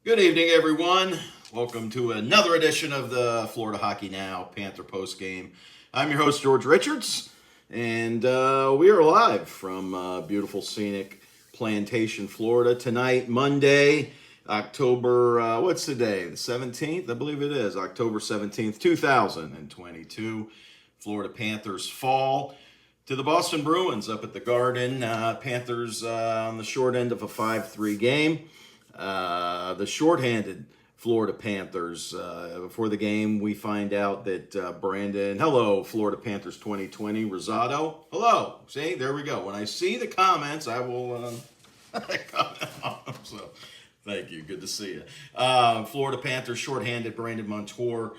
Good evening, everyone. Welcome to another edition of the Florida Hockey Now Panther Postgame. I'm your host, George Richards, and we are live from beautiful, scenic Plantation, Florida. Tonight, Monday, October, what's the day? The 17th? I believe it is. October 17th, 2022. Florida Panthers fall to the Boston Bruins up at the Garden. Panthers on the short end of a 5-3 game. The shorthanded Florida Panthers. Before the game, we find out that hello, Florida Panthers 2020, Rosado. Hello. See, there we go. When I see the comments, I will comment on them. So, thank you. Good to see you. Florida Panthers shorthanded Brandon Montour.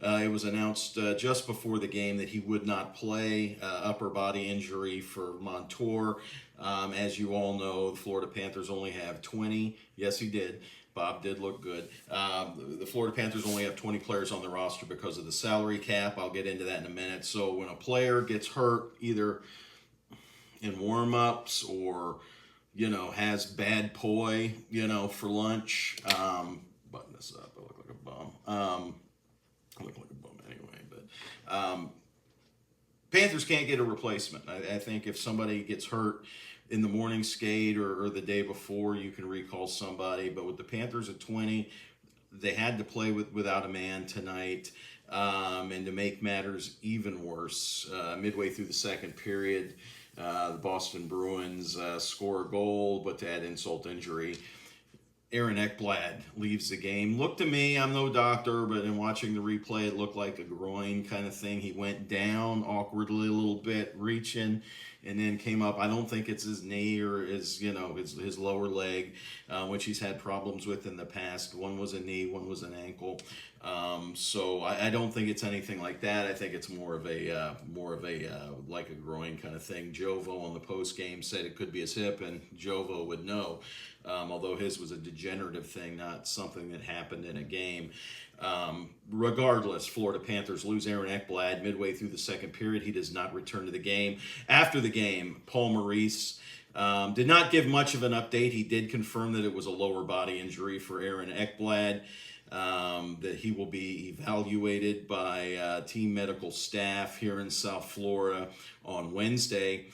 It was announced just before the game that he would not play. Upper body injury for Montour. As you all know, the Florida Panthers only have 20. Yes, he did. Bob did look good. The Florida Panthers only have 20 players on the roster because of the salary cap. I'll get into that in a minute. So when a player gets hurt, either in warm-ups or, has bad poi, for lunch, button this up. I look like a bum. I look like a bum anyway, but Panthers can't get a replacement. I think if somebody gets hurt in the morning skate or the day before, you can recall somebody. But with the Panthers at 20, they had to play without a man tonight. And to make matters even worse, midway through the second period, the Boston Bruins score a goal, but to add insult to injury, Aaron Ekblad leaves the game. Looked to me, I'm no doctor, but in watching the replay, it looked like a groin kind of thing. He went down awkwardly a little bit, reaching, and then came up. I don't think it's his knee or his lower leg, which he's had problems with in the past. One was a knee, one was an ankle. So I don't think it's anything like that. I think it's more of a like a groin kind of thing. Jovo on the post game said it could be his hip, and Jovo would know. Although his was a degenerative thing, not something that happened in a game. Regardless, Florida Panthers lose Aaron Ekblad midway through the second period. He does not return to the game. After the game, Paul Maurice did not give much of an update. He did confirm that it was a lower body injury for Aaron Ekblad, that he will be evaluated by team medical staff here in South Florida on Wednesday.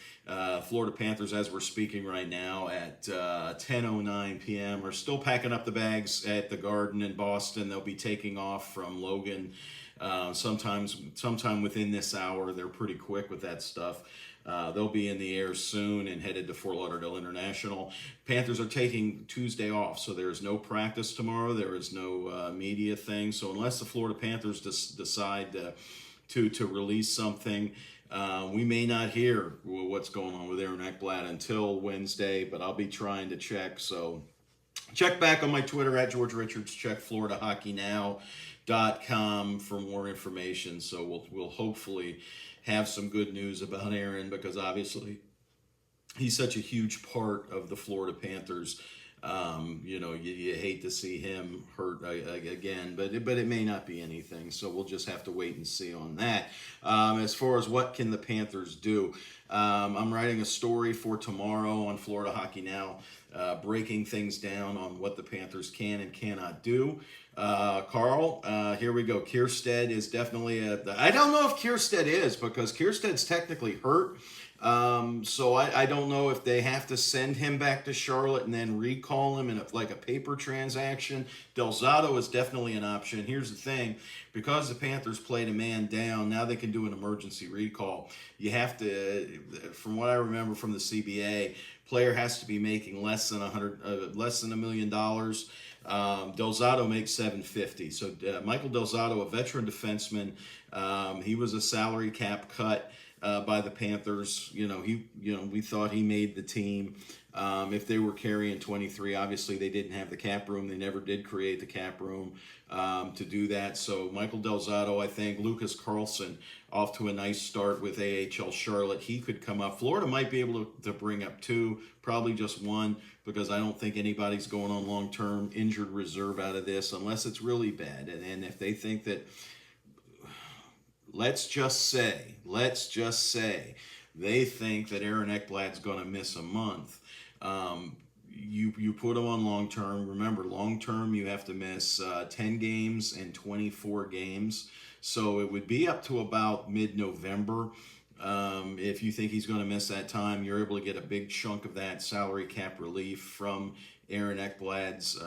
Florida Panthers, as we're speaking right now at 10:09 p.m., are still packing up the bags at the Garden in Boston. They'll be taking off from Logan sometime within this hour. They're pretty quick with that stuff. They'll be in the air soon and headed to Fort Lauderdale International. Panthers are taking Tuesday off, so there's no practice tomorrow. There is no media thing. So unless the Florida Panthers decide to release something, we may not hear what's going on with Aaron Ekblad until Wednesday, but I'll be trying to check. So check back on my Twitter at George Richards. Check Floridahockeynow.com for more information. So we'll hopefully have some good news about Aaron, because obviously he's such a huge part of the Florida Panthers. You hate to see him hurt again, but it may not be anything. So we'll just have to wait and see on that. As far as what can the Panthers do, I'm writing a story for tomorrow on Florida Hockey Now, breaking things down on what the Panthers can and cannot do. Carl, here we go. Kierstead is definitely I don't know if Kierstead is, because Kierstead's technically hurt. So I don't know if they have to send him back to Charlotte and then recall him in like a paper transaction. Delzato is definitely an option. Here's the thing. Because the Panthers played a man down, now they can do an emergency recall. You have to, from what I remember from the CBA, player has to be making less than $1 million. Delzato makes $750. So Michael Delzato, a veteran defenseman, he was a salary cap cut by the Panthers. We thought he made the team. If they were carrying 23, obviously they didn't have the cap room. They never did create the cap room to do that. So Michael Delzato, I think. Lucas Carlson off to a nice start with AHL Charlotte. He could come up. Florida might be able to bring up two, probably just one, because I don't think anybody's going on long-term injured reserve out of this unless it's really bad. And if they think that, let's just say they think that Aaron Ekblad's going to miss a month, you put them on long term. Remember, long term you have to miss 10 games and 24 games. So it would be up to about mid-November. If you think he's going to miss that time, you're able to get a big chunk of that salary cap relief from Aaron Ekblad's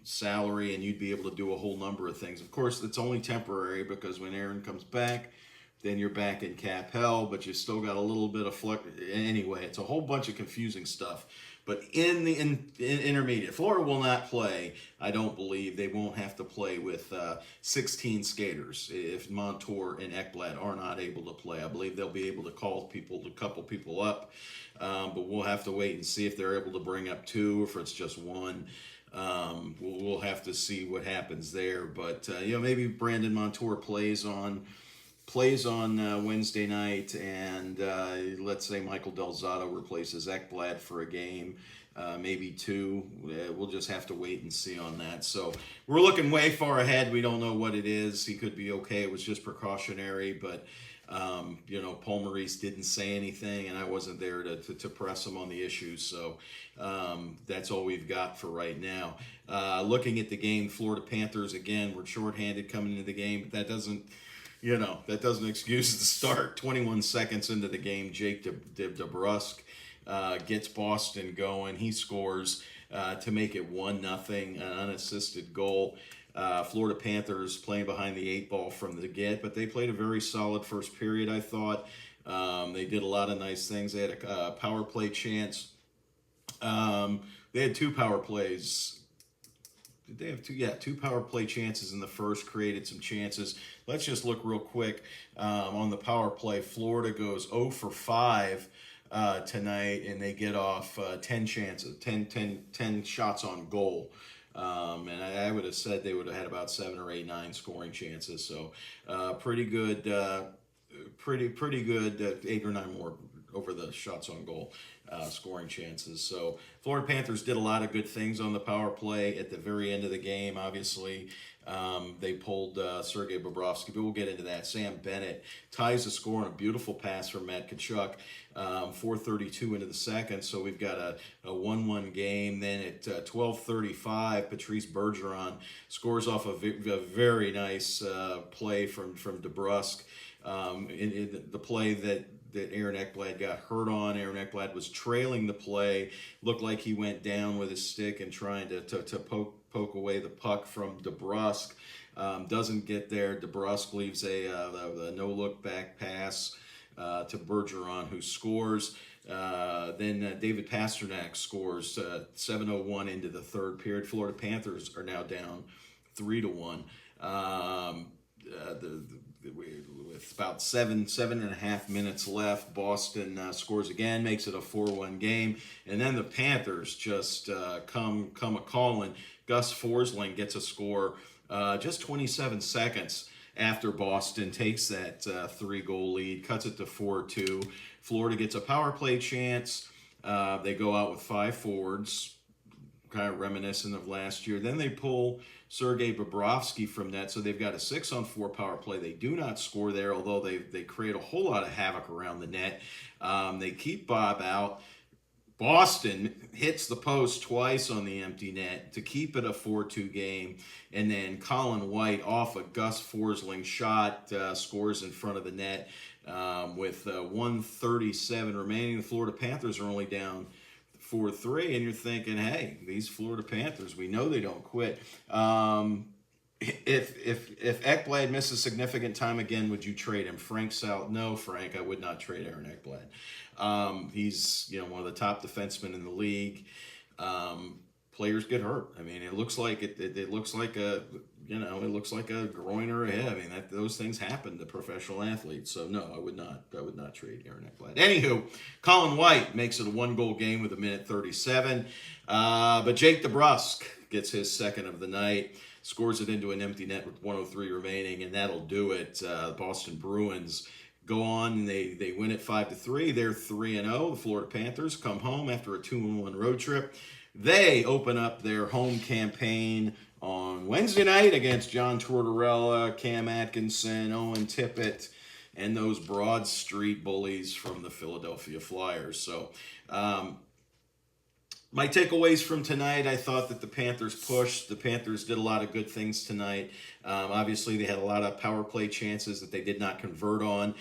salary, and you'd be able to do a whole number of things. Of course, it's only temporary because when Aaron comes back, then you're back in cap hell, but you still got a little bit of flex. Anyway, it's a whole bunch of confusing stuff. But in the intermediate, Florida will not play. I don't believe they won't have to play with 16 skaters if Montour and Ekblad are not able to play. I believe they'll be able to call people, to couple people up, but we'll have to wait and see if they're able to bring up two or if it's just one. We'll have to see what happens there. But maybe Brandon Montour plays on Wednesday night, and let's say Michael Del Zotto replaces Ekblad for a game, maybe two. We'll just have to wait and see on that. So we're looking way far ahead. We don't know what it is. He could be okay. It was just precautionary, but Paul Maurice didn't say anything, and I wasn't there to press him on the issue. So that's all we've got for right now. Looking at the game, Florida Panthers, again, we're shorthanded coming into the game, but that doesn't excuse the start. 21 seconds into the game, Jake DeBrusk gets Boston going. He scores to make it 1-0, an unassisted goal. Florida Panthers playing behind the 8 ball from the get, but they played a very solid first period, I thought. They did a lot of nice things. They had a power play chance. They had 2 power plays. Did they have 2? Yeah, 2 power play chances in the first, created some chances. Let's just look real quick on the power play. Florida goes 0 for 5 tonight, and they get off 10 chances, 10 shots on goal. And I would have said they would have had about 7 or 8, 9 scoring chances. So pretty good, pretty good, 8 or 9 more over the shots on goal. Scoring chances. So Florida Panthers did a lot of good things on the power play at the very end of the game. Obviously, they pulled Sergei Bobrovsky, but we'll get into that. Sam Bennett ties the score on a beautiful pass from Matt Tkachuk, 4:32 into the second. So we've got a 1-1 game. Then at 12:35, Patrice Bergeron scores off a very nice play from DeBrusk. In the play that Aaron Ekblad got hurt on. Aaron Ekblad was trailing the play. Looked like he went down with his stick and trying to poke away the puck from DeBrusk. Doesn't get there. DeBrusk leaves a no-look back pass to Bergeron, who scores. Then David Pastrnak scores 7:01 into the third period. Florida Panthers are now down 3-1. With about seven and a half minutes left, Boston scores again, makes it a 4-1 game, and then the Panthers just come a-calling. Gus Forsling gets a score just 27 seconds after Boston takes that 3-goal lead, cuts it to 4-2. Florida gets a power play chance. They go out with 5 forwards, kind of reminiscent of last year. Then they pull Sergei Bobrovsky from net, so they've got a 6-on-4 power play. They do not score there, although they create a whole lot of havoc around the net. They keep Bob out. Boston hits the post twice on the empty net to keep it a 4-2 game, and then Colin White off a Gus Forsling shot scores in front of the net with 1:37 remaining. The Florida Panthers are only down 4-3, and you're thinking, hey, these Florida Panthers, we know they don't quit. If Ekblad misses significant time again, would you trade him? No, Frank, I would not trade Aaron Ekblad. He's one of the top defensemen in the league. Players get hurt. I mean, it looks like it looks like a groin or a hip. I mean, those things happen to professional athletes. So no, I would not trade Aaron Ekblad. Anywho, Colin White makes it a 1-goal game with 1:37. But Jake DeBrusk gets his second of the night, scores it into an empty net with 1:03 remaining, and that'll do it. The Boston Bruins go on and they win it 5-3. They're 3-0. The Florida Panthers come home after a 2-1 road trip. They open up their home campaign on Wednesday night against John Tortorella, Cam Atkinson, Owen Tippett, and those Broad Street bullies from the Philadelphia Flyers. So My takeaways from tonight, I thought that the Panthers pushed. The Panthers did a lot of good things tonight. Obviously, they had a lot of power play chances that they did not convert on.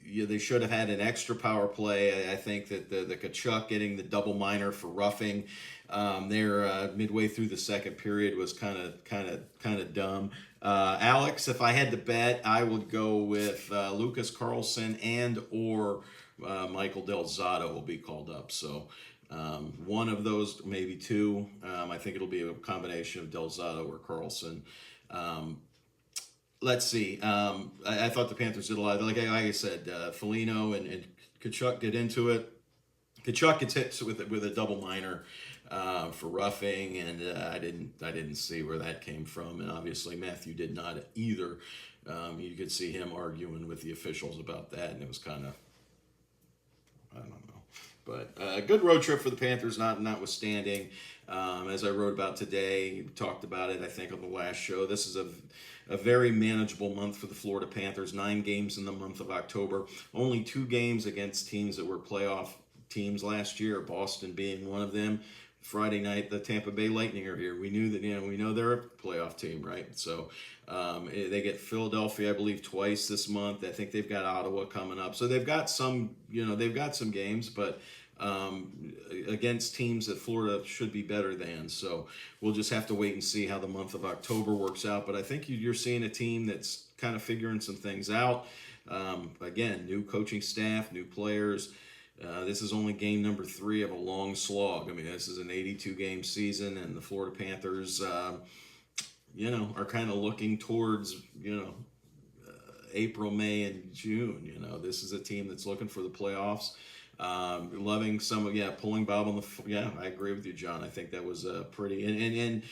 They should have had an extra power play. I think that the Tkachuk getting the double minor for roughing there midway through the second period was kind of dumb. Alex, if I had to bet, I would go with Lucas Carlson and or Michael Del Zotto will be called up. So one of those, maybe two. I think it'll be a combination of Del Zotto or Carlson. Let's see. I thought the Panthers did a lot. Like I said, Foligno and Tkachuk get into it. Tkachuk gets hit with a double minor for roughing, and I didn't see where that came from. And obviously Matthew did not either. You could see him arguing with the officials about that, and it was kind of, I don't know. But a good road trip for the Panthers, notwithstanding. As I wrote about today, talked about it, I think, on the last show. This is a very manageable month for the Florida Panthers. 9 games in the month of October. Only 2 games against teams that were playoff teams last year, Boston being one of them. Friday night, the Tampa Bay Lightning are here. We knew that, we know they're a playoff team, right? So they get Philadelphia, I believe, twice this month. I think they've got Ottawa coming up. So they've got some games, but against teams that Florida should be better than. So we'll just have to wait and see how the month of October works out. But I think you're seeing a team that's kind of figuring some things out. Again, new coaching staff, new players. This is only game number 3 of a long slog. I mean, this is an 82-game season, and the Florida Panthers, are kind of looking towards, April, May, and June. This is a team that's looking for the playoffs. Loving pulling Bob on the. I agree with you, John. I think that was pretty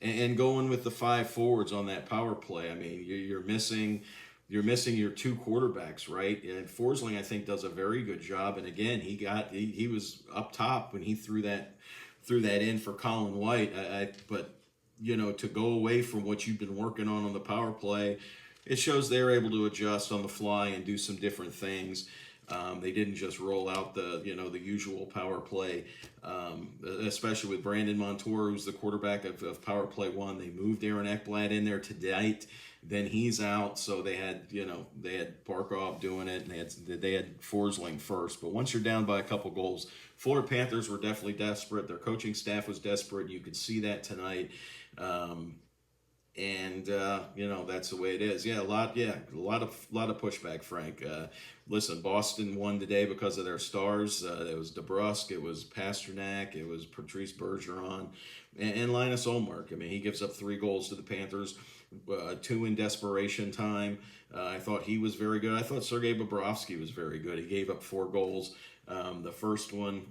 and going with the 5 forwards on that power play. I mean, you're missing your 2 quarterbacks, right? And Forsling, I think, does a very good job. And again, he was up top when he threw that in for Colin White. But to go away from what you've been working on the power play, it shows they're able to adjust on the fly and do some different things. They didn't just roll out the usual power play, especially with Brandon Montour, who's the quarterback of power play 1. They moved Aaron Ekblad in there tonight. Then he's out, so they had Barkov doing it, and they had Forsling first. But once you're down by a couple goals, Florida Panthers were definitely desperate. Their coaching staff was desperate. You could see that tonight. That's the way it is. A lot of pushback, Frank. Listen, Boston won today because of their stars. It was DeBrusk, it was Pasternak, it was Patrice Bergeron, and Linus Ullmark. I mean, he gives up 3 goals to the Panthers, 2 in desperation time. I thought he was very good. I thought Sergei Bobrovsky was very good. He gave up 4 goals. The first one,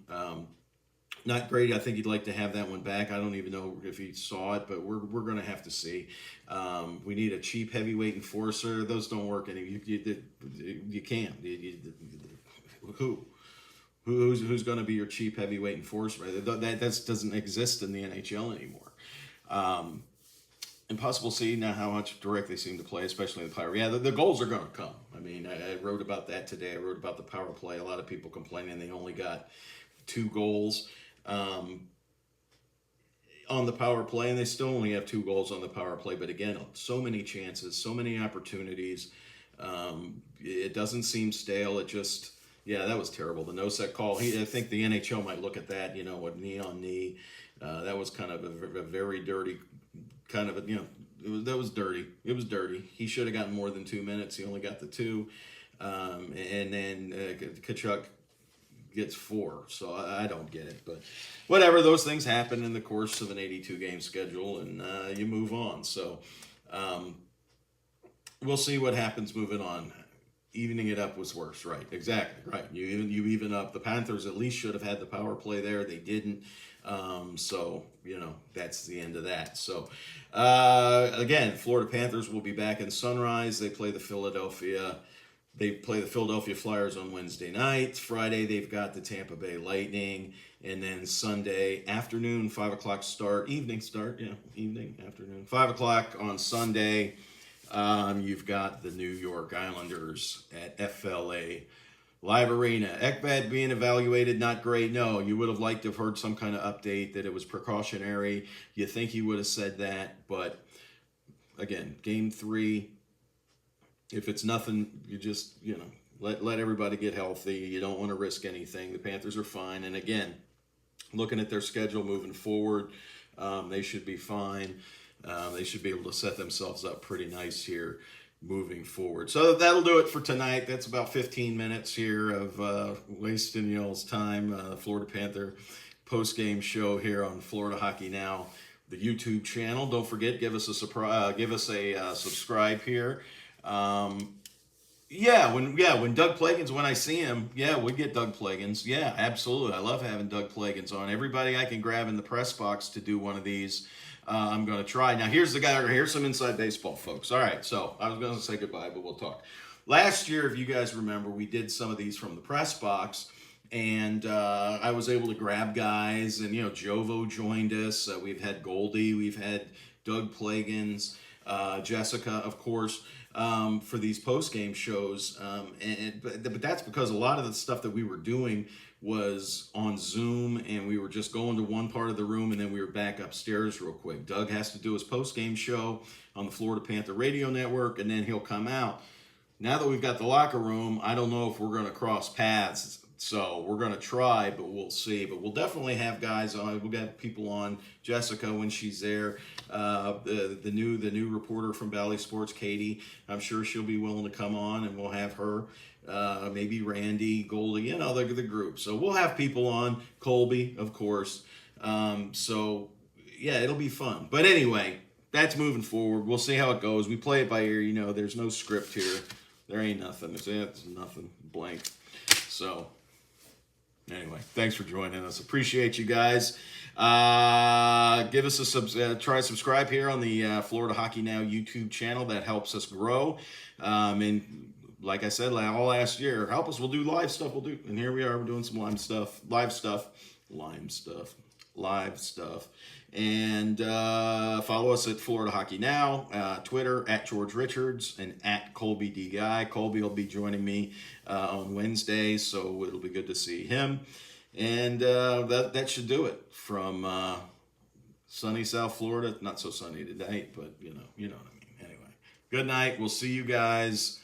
not great. I think he'd like to have that one back. I don't even know if he saw it, but we're going to have to see. We need a cheap heavyweight enforcer. Those don't work. You can't. Who's going to be your cheap heavyweight enforcer? That doesn't exist in the NHL anymore. Impossible to see now how much direct they seem to play, especially in the power. The goals are going to come. I mean, I wrote about that today. I wrote about the power play. A lot of people complaining they only got 2 goals on the power play, and they still only have 2 goals on the power play. But again, so many chances, so many opportunities. It doesn't seem stale. It just, that was terrible. The no-set call. I think the NHL might look at that, what knee on knee. That was kind of a very dirty kind of that was dirty. It was dirty. He should have gotten more than 2 minutes. He only got the 2. And then Tkachuk gets 4. So I don't get it. But whatever, those things happen in the course of an 82-game schedule, and you move on. So we'll see what happens moving on. Evening it up was worse, right? Exactly, right. You even up. The Panthers at least should have had the power play there. They didn't. So that's the end of that. So again, Florida Panthers will be back in Sunrise. They play the Philadelphia Flyers on Wednesday night. Friday they've got the Tampa Bay Lightning, and then Sunday afternoon, 5:00 start, evening start, afternoon, 5:00 on Sunday. You've got the New York Islanders at FLA Live Arena. Ekblad being evaluated, not great. No, you would have liked to have heard some kind of update that it was precautionary. You think he would have said that, but again, game 3, if it's nothing, you just, let everybody get healthy. You don't want to risk anything. The Panthers are fine. And again, looking at their schedule moving forward, they should be fine. They should be able to set themselves up pretty nice here moving forward. So that'll do it for tonight. That's about 15 minutes here of wasting y'all's time. Florida Panther post-game show here on Florida Hockey Now, the YouTube channel. Don't forget, give us a subscribe here. When Doug Plagans, when I see him, we get Doug Plagans. Yeah, absolutely. I love having Doug Plagans on. Everybody I can grab in the press box to do one of these, I'm going to try. Now, here's some inside baseball, folks. All right, so I was going to say goodbye, but we'll talk. Last year, if you guys remember, we did some of these from the press box, and I was able to grab guys, and, Jovo joined us. We've had Goldie, we've had Doug Plagans, Jessica, of course, for these post-game shows. But that's because a lot of the stuff that we were doing was on Zoom, and we were just going to one part of the room, and then we were back upstairs real quick. Doug has to do his post-game show on the Florida Panther Radio Network, and then he'll come out. Now that we've got the locker room, I don't know if we're going to cross paths. So we're going to try, but we'll see. But we'll definitely have guys on. We'll get people on. Jessica when she's there. The new reporter from Bally Sports, Katie. I'm sure she'll be willing to come on, and we'll have her. Maybe Randy, Goldie, the group. So we'll have people on. Colby, of course. It'll be fun. But anyway, that's moving forward. We'll see how it goes. We play it by ear. There's no script here. There ain't nothing. It's nothing. Blank. So. Anyway, thanks for joining us. Appreciate you guys. Give us try subscribe here on the Florida Hockey Now YouTube channel. That helps us grow. And like I said, all last year, help us. We'll do live stuff. And here we are. We're doing some live stuff. And follow us at Florida Hockey Now, Twitter at George Richards and at Colby D Guy. Colby will be joining me on Wednesday, so it'll be good to see him. And that should do it from sunny South Florida. Not so sunny tonight, but you know what I mean. Anyway, good night. We'll see you guys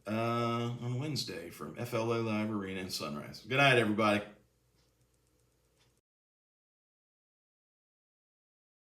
on Wednesday from FLA Live Arena in Sunrise. Good night, everybody.